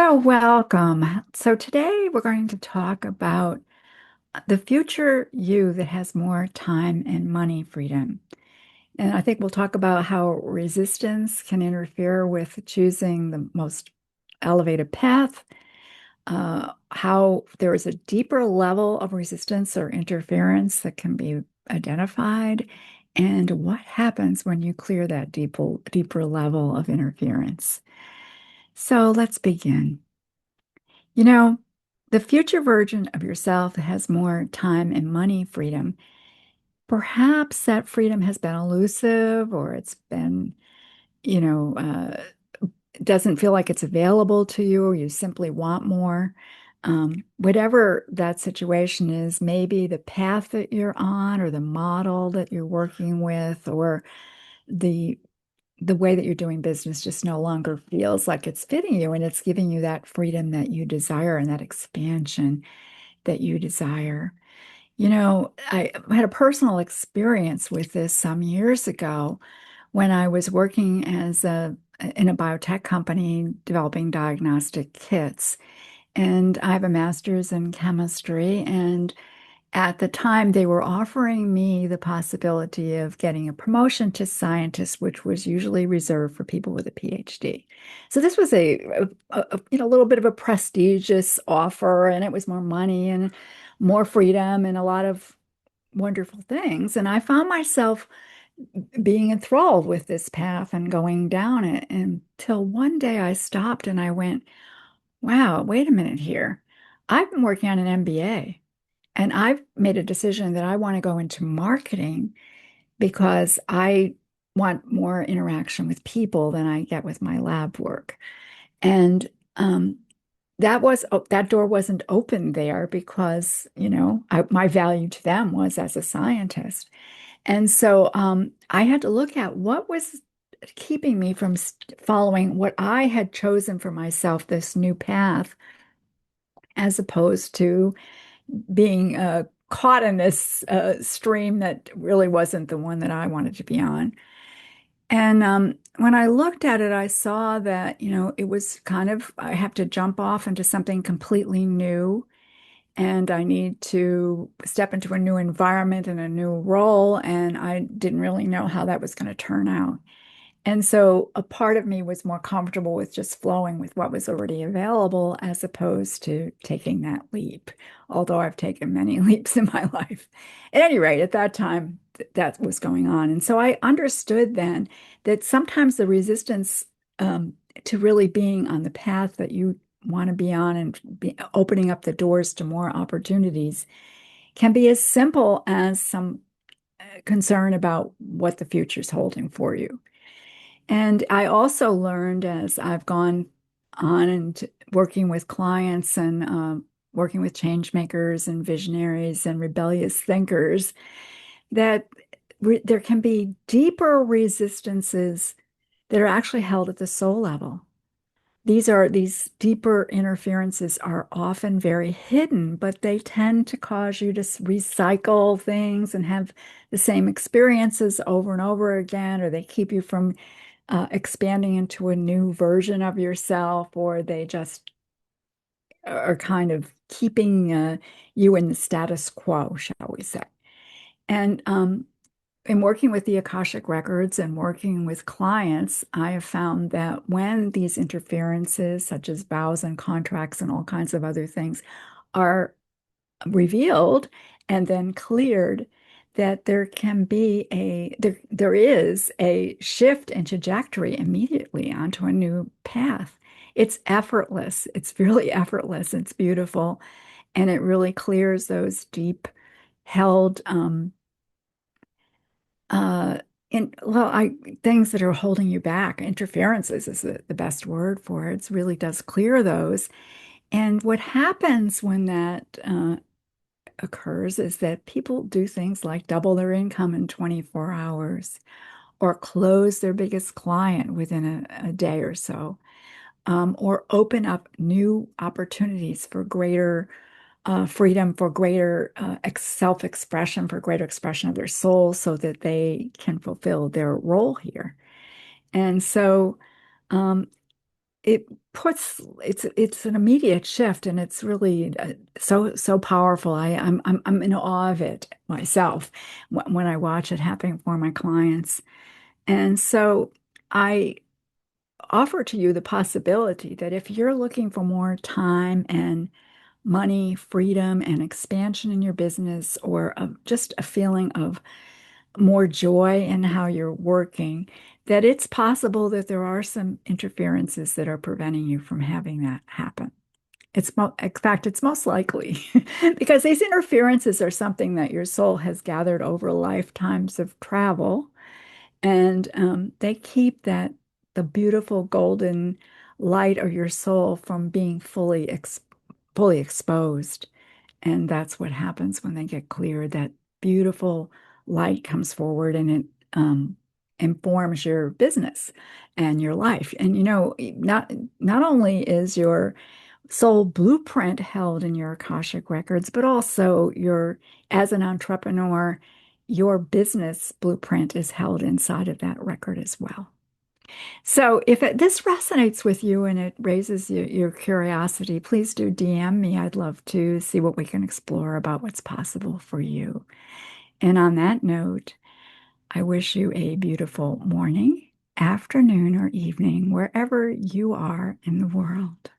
So, welcome. So, today we're going to talk about the future you that has more time and money freedom. And I think we'll talk about how resistance can interfere with choosing the most elevated path, how there is a deeper level of resistance or interference that can be identified, and what happens when you clear that deeper level of interference. So, let's begin. You know, the future version of yourself that has more time and money freedom. Perhaps that freedom has been elusive or it's been, you know, uh, doesn't feel like it's available to you or you simply want more. Whatever that situation is, maybe the path that you're on or the model that you're working with or the the way that you're doing business just no longer feels like it's fitting you and it's giving you that freedom that you desire and that expansion that you desire. I had a personal experience with this some years ago when I was working as a in a biotech company developing diagnostic kits. And I have a master's in chemistry, and at the time, they were offering me the possibility of getting a promotion to scientist, which was usually reserved for people with a PhD. So this was a little bit of a prestigious offer, and it was more money and more freedom and a lot of wonderful things. And I found myself being enthralled with this path and going down it until one day I stopped and I went, "Wow, wait a minute here. I've been working on an MBA." And I've made a decision that I want to go into marketing because I want more interaction with people than I get with my lab work. And that door wasn't open there because, my value to them was as a scientist. And so I had to look at what was keeping me from following what I had chosen for myself, this new path, as opposed to being caught in this stream that really wasn't the one that I wanted to be on. And when I looked at it, I saw that, it was kind of, I have to jump off into something completely new, and I need to step into a new environment and a new role. And I didn't really know how that was going to turn out. And so a part of me was more comfortable with just flowing with what was already available as opposed to taking that leap, although I've taken many leaps in my life. At any rate, at that time, that was going on. And so I understood then that sometimes the resistance to really being on the path that you want to be on and opening up the doors to more opportunities can be as simple as some concern about what the future's holding for you. And I also learned as I've gone on and working with clients and working with change makers and visionaries and rebellious thinkers that there can be deeper resistances that are actually held at the soul level. These deeper interferences are often very hidden, but they tend to cause you to recycle things and have the same experiences over and over again, or they keep you from expanding into a new version of yourself, or they just are kind of keeping you in the status quo, shall we say. And in working with the Akashic records and working with clients, I have found that when these interferences, such as vows and contracts and all kinds of other things, are revealed and then cleared, that there is a shift in trajectory immediately onto a new path. It's effortless. It's really effortless. It's beautiful. And it really clears those deep held uh in well I things that are holding you back. Interferences is the best word for it. It really does clear those. And what happens when that occurs is that people do things like double their income in 24 hours or close their biggest client within a day or so, or open up new opportunities for greater freedom, for greater self-expression, for greater expression of their soul so that they can fulfill their role here. And so, um, it it's an immediate shift, and it's really so powerful. I'm in awe of it myself when I watch it happening for my clients. And so I offer to you the possibility that if you're looking for more time and money, freedom, and expansion in your business, or just a feeling of more joy in how you're working, that it's possible that there are some interferences that are preventing you from having that happen. In fact, it's most likely because these interferences are something that your soul has gathered over lifetimes of travel, and they keep the beautiful golden light of your soul from being fully exposed. And that's what happens when they get clear. That beautiful light comes forward, and it informs your business and your life. And not only is your soul blueprint held in your Akashic records, but also as an entrepreneur, your business blueprint is held inside of that record as well. So if this resonates with you and it raises your curiosity, please do DM me. I'd love to see what we can explore about what's possible for you. And on that note, I wish you a beautiful morning, afternoon, or evening, wherever you are in the world.